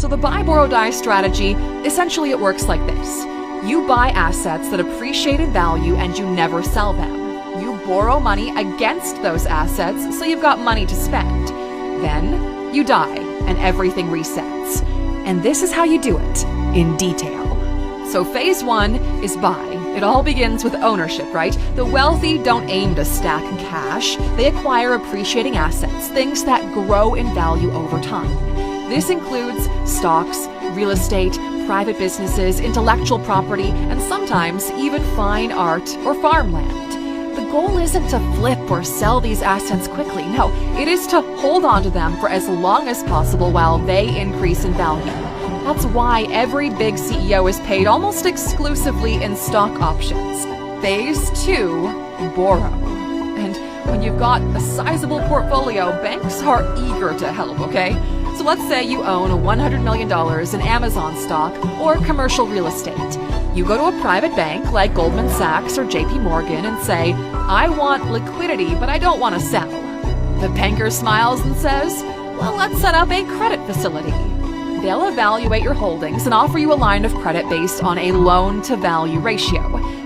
So the buy, borrow, die strategy, essentially it works like this. You buy assets that appreciate in value and you never sell them. You borrow money against those assets so you've got money to spend. Then you die and everything resets. And this is how you do it in detail. So phase 1 is buy. It all begins with ownership, right? The wealthy don't aim to stack cash. They acquire appreciating assets, things that grow in value over time. This includes stocks, real estate, private businesses, intellectual property, and sometimes even fine art or farmland. The goal isn't to flip or sell these assets quickly. No, it is to hold on to them for as long as possible while they increase in value. That's why every big CEO is paid almost exclusively in stock options. Phase 2, borrow. And when you've got a sizable portfolio, banks are eager to help, okay? So let's say you own $100 million in Amazon stock or commercial real estate. You go to a private bank like Goldman Sachs or JP Morgan and say, I want liquidity, but I don't want to sell. The banker smiles and says, well, let's set up a credit facility. They'll evaluate your holdings and offer you a line of credit based on a loan-to-value ratio,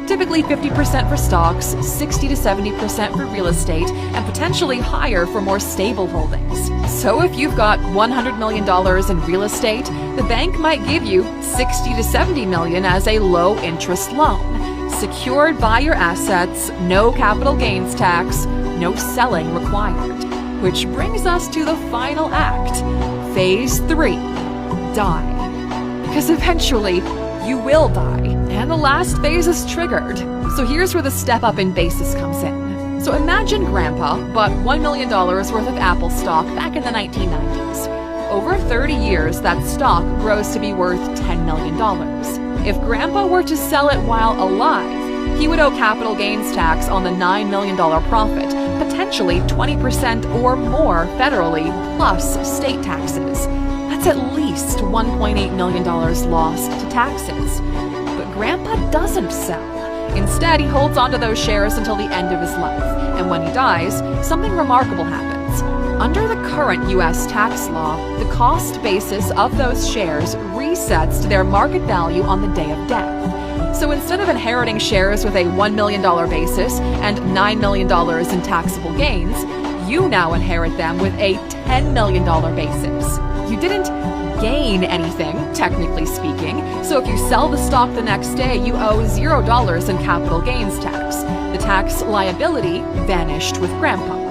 typically 50% for stocks, 60 to 70% for real estate, and potentially higher for more stable holdings. So if you've got $100 million in real estate, the bank might give you $60 to $70 million as a low-interest loan, secured by your assets, no capital gains tax, no selling required. Which brings us to the final act, phase 3. Die. Because eventually, you will die, and the last phase is triggered. So here's where the step up in basis comes in. So imagine Grandpa bought $1 million worth of Apple stock back in the 1990s. Over 30 years, that stock grows to be worth $10 million. If Grandpa were to sell it while alive, he would owe capital gains tax on the $9 million profit, potentially 20% or more federally, plus state taxes. That's at least $1.8 million lost to taxes. But Grandpa doesn't sell. Instead, he holds onto those shares until the end of his life. And when he dies, something remarkable happens. Under the current U.S. tax law, the cost basis of those shares resets to their market value on the day of death. So instead of inheriting shares with a $1 million basis and $9 million in taxable gains, you now inherit them with a $10 million basis. You didn't gain anything, technically speaking, so if you sell the stock the next day, you owe $0 in capital gains tax. The tax liability vanished with Grandpa.